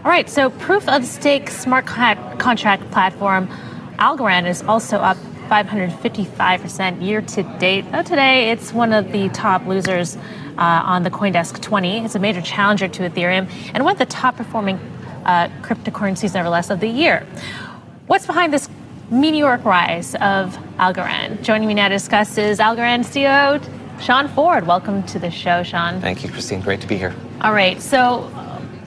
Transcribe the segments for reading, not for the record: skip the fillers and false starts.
All right, so proof of stake smart contract platform Algorand is also up 555% year to date. Though today, it's one of the top losers on the CoinDesk 20. It's a major challenger to Ethereum and one of the top performing cryptocurrencies nevertheless of the year. What's behind this meteoric rise of Algorand? Joining me now to discuss is Algorand CEO Sean Ford. Welcome to the show, Sean. Thank you, Christine. Great to be here. All right,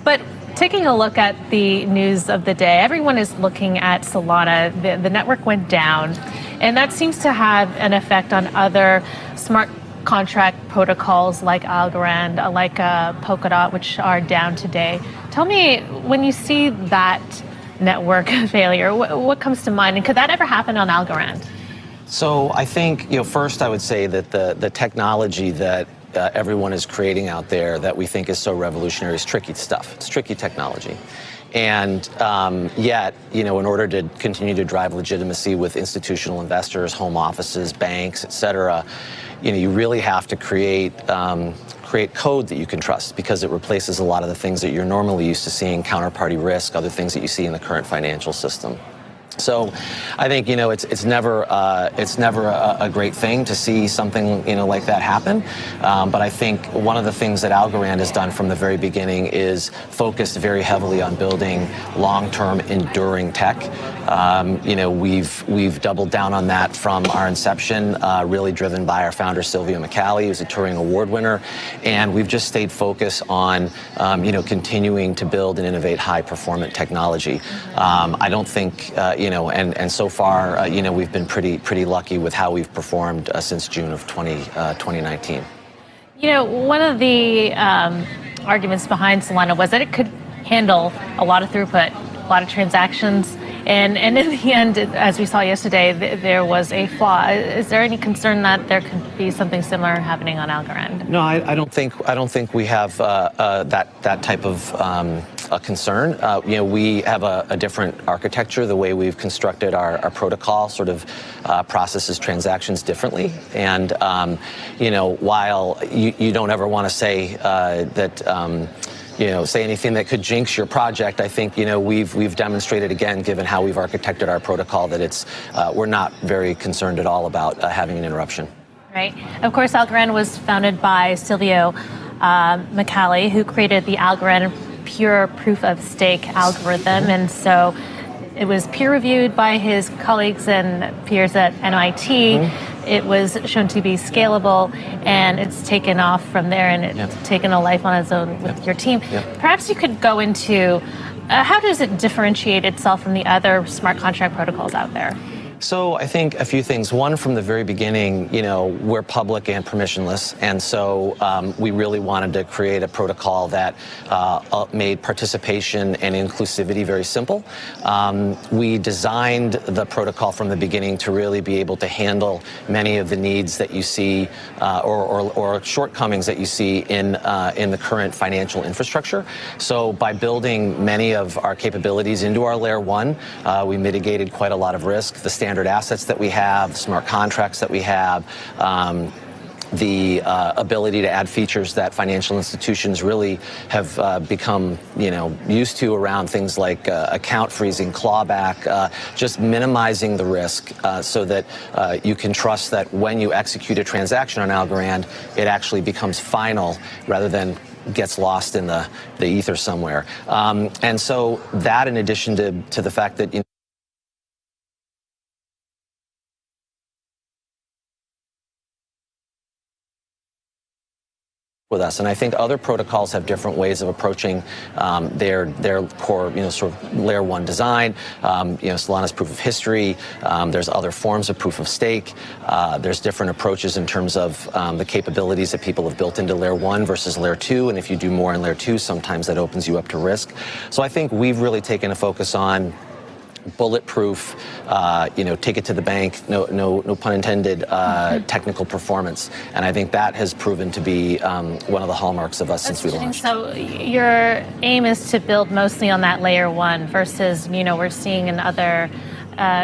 but taking a look at the news of the day, everyone is looking at Solana. The network went down, and that seems to have an effect on other smart contract protocols like Algorand, like Polkadot, which are down today. Tell me, when you see that network failure, what comes to mind? And could that ever happen on Algorand? So I think, first I would say that the technology that everyone is creating out there that we think is so revolutionary is tricky stuff. It's tricky technology. And yet, in order to continue to drive legitimacy with institutional investors, home offices, banks, et cetera, you really have to create code that you can trust, because it replaces a lot of the things that you're normally used to seeing, counterparty risk, other things that you see in the current financial system. So I think, it's never a great thing to see something, like that happen. But I think one of the things that Algorand has done from the very beginning is focused very heavily on building long-term enduring tech. We've doubled down on that from our inception, really driven by our founder, Sylvia McCallie, who's a Turing Award winner. And we've just stayed focused on, continuing to build and innovate high-performant technology. I don't think, and so far, we've been pretty lucky with how we've performed since June of 2019. One of the arguments behind Solana was that it could handle a lot of throughput, a lot of transactions, and in the end, as we saw yesterday, there was a flaw. Is there any concern that there could be something similar happening on Algorand? No, I don't think we have that type of a concern. We have a different architecture. The way we've constructed our protocol sort of processes transactions differently. And while you don't ever want to say that. Say anything that could jinx your project. I think, we've demonstrated again, given how we've architected our protocol, that we're not very concerned at all about having an interruption. Right. Of course, Algorand was founded by Sylvia McCallie, who created the Algorand pure proof of stake algorithm. Mm-hmm. And so it was peer reviewed by his colleagues and peers at MIT. Mm-hmm. It was shown to be scalable, and it's taken off from there, and it's taken a life on its own with your team. Perhaps you could go into how does it differentiate itself from the other smart contract protocols out there? So I think a few things. One, from the very beginning, we're public and permissionless. And so we really wanted to create a protocol that made participation and inclusivity very simple. We designed the protocol from the beginning to really be able to handle many of the needs that you see or shortcomings that you see in the current financial infrastructure. So by building many of our capabilities into our layer one, we mitigated quite a lot of risk. The standard assets that we have, smart contracts that we have, the ability to add features that financial institutions really have become, used to around things like account freezing, clawback, just minimizing the risk so that you can trust that when you execute a transaction on Algorand, it actually becomes final rather than gets lost in the ether somewhere. And so that, in addition to the fact that, with us. And I think other protocols have different ways of approaching their core, sort of layer one design. Solana's proof of history. There's other forms of proof of stake. There's different approaches in terms of the capabilities that people have built into layer one versus layer two. And if you do more in layer two, sometimes that opens you up to risk. So I think we've really taken a focus on bulletproof, take it to the bank, no pun intended, technical performance. And I think that has proven to be one of the hallmarks of us since we launched. So your aim is to build mostly on that layer one versus, we're seeing in other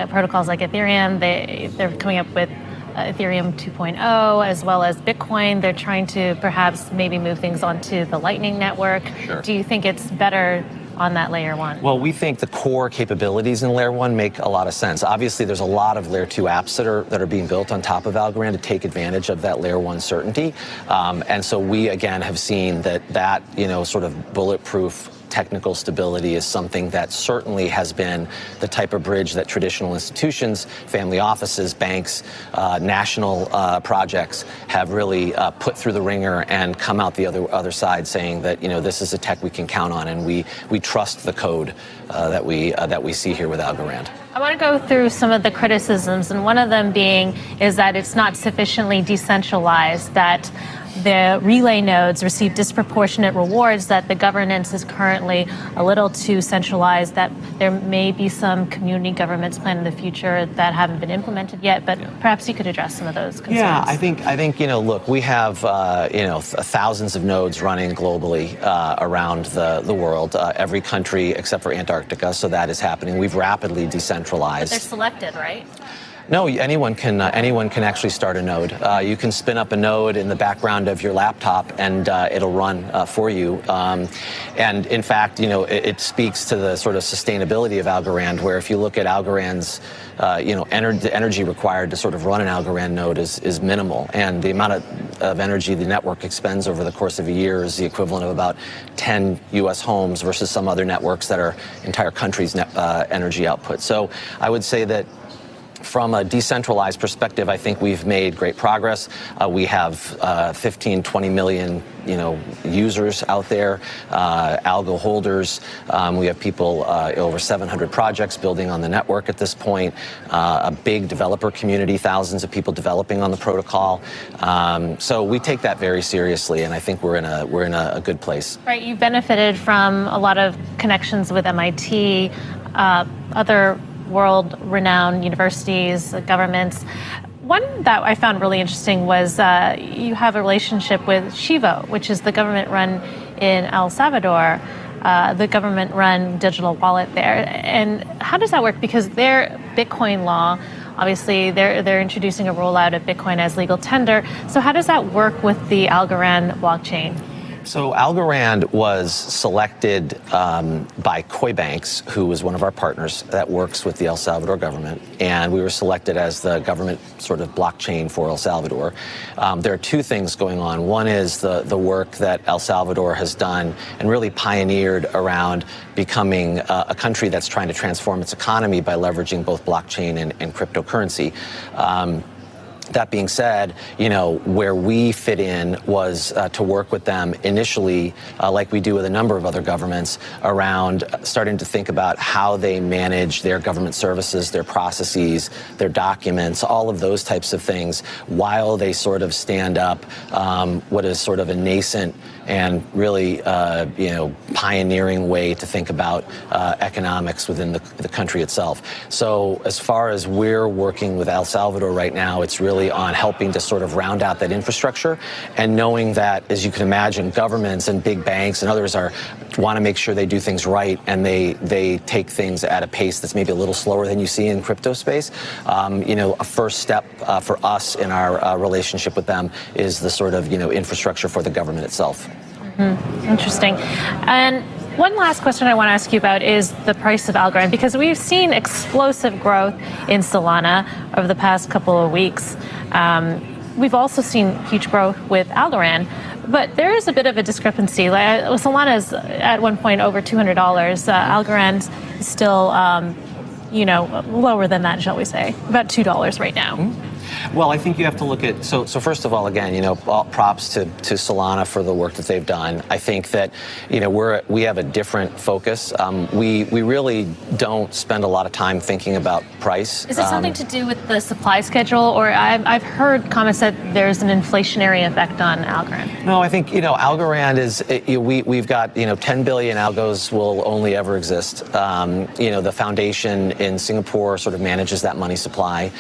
protocols like Ethereum, they're coming up with Ethereum 2.0 as well as Bitcoin. They're trying to perhaps maybe move things onto the Lightning Network. Sure. Do you think it's better on that layer 1? Well, we think the core capabilities in layer 1 make a lot of sense. Obviously, there's a lot of layer 2 apps that are being built on top of Algorand to take advantage of that layer 1 certainty. And so we, again, have seen that sort of bulletproof technical stability is something that certainly has been the type of bridge that traditional institutions, family offices, banks, national projects have really put through the ringer and come out the other side saying that this is a tech we can count on, and we trust the code that we see here with Algorand. I want to go through some of the criticisms, and one of them is that it's not sufficiently decentralized, that the relay nodes receive disproportionate rewards, that the governance is currently a little too centralized, that there may be some community governments planned in the future that haven't been implemented yet, but perhaps you could address some of those concerns. Yeah, I think look, we have thousands of nodes running globally around the world, every country except for Antarctica, so that is happening. We've rapidly decentralized. But they're selected, right? No, anyone can actually start a node. You can spin up a node in the background of your laptop, and it'll run for you. And in fact, it speaks to the sort of sustainability of Algorand, where if you look at Algorand's, the energy required to sort of run an Algorand node is minimal, and the amount of energy the network expends over the course of a year is the equivalent of about 10 U.S. homes versus some other networks that are entire countries' energy output. So I would say that from a decentralized perspective, I think we've made great progress. We have 15, 20 million, users out there, ALGO holders. We have people, over 700 projects building on the network at this point. A big developer community, thousands of people developing on the protocol. So we take that very seriously, and I think we're in a good place. Right, you benefited from a lot of connections with MIT, other world-renowned universities, governments. One that I found really interesting was you have a relationship with Chivo, which is the government run in El Salvador, the government-run digital wallet there. And how does that work? Because their Bitcoin law, obviously, they're introducing a rollout of Bitcoin as legal tender. So how does that work with the Algorand blockchain? So Algorand was selected by CoinDesk, who is one of our partners that works with the El Salvador government, and we were selected as the government sort of blockchain for El Salvador. There are two things going on. One is the work that El Salvador has done and really pioneered around becoming a country that's trying to transform its economy by leveraging both blockchain and cryptocurrency. That being said, where we fit in was to work with them initially, like we do with a number of other governments, around starting to think about how they manage their government services, their processes, their documents, all of those types of things, while they sort of stand up what is sort of a nascent and really, pioneering way to think about economics within the country itself. So as far as we're working with El Salvador right now, it's really on helping to sort of round out that infrastructure, and knowing that, as you can imagine, governments and big banks and others want to make sure they do things right, and they take things at a pace that's maybe a little slower than you see in crypto space. A first step for us in our relationship with them is the sort of infrastructure for the government itself. Mm-hmm. Interesting. And one last question I want to ask you about is the price of Algorand, because we've seen explosive growth in Solana over the past couple of weeks. We've also seen huge growth with Algorand, but there is a bit of a discrepancy. Solana is at one point over $200. Algorand is still, lower than that, shall we say, about $2 right now. Mm-hmm. Well, I think you have to look at, so first of all, again, props to Solana for the work that they've done. I think that, we have a different focus. We really don't spend a lot of time thinking about price. Is it something to do with the supply schedule, or I've heard comments that there's an inflationary effect on Algorand? No, I think, Algorand is, we've got, 10 billion algos will only ever exist. The foundation in Singapore sort of manages that money supply.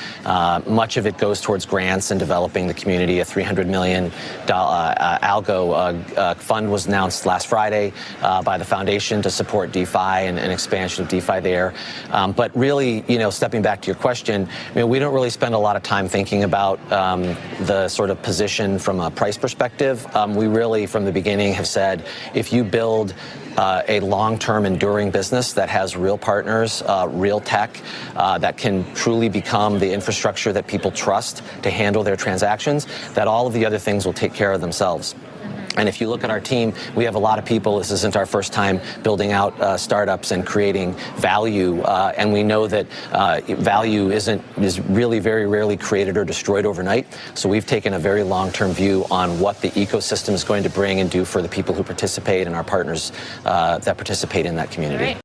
Much of it goes towards grants and developing the community. A $300 million ALGO fund was announced last Friday by the foundation to support DeFi and expansion of DeFi there. But really, stepping back to your question, we don't really spend a lot of time thinking about the sort of position from a price perspective. We really, from the beginning, have said, if you build a long-term enduring business that has real partners, real tech, that can truly become the infrastructure that people trust to handle their transactions, that all of the other things will take care of themselves. And if you look at our team, we have a lot of people. This isn't our first time building out startups and creating value. And we know that value is really very rarely created or destroyed overnight. So we've taken a very long-term view on what the ecosystem is going to bring and do for the people who participate and our partners that participate in that community.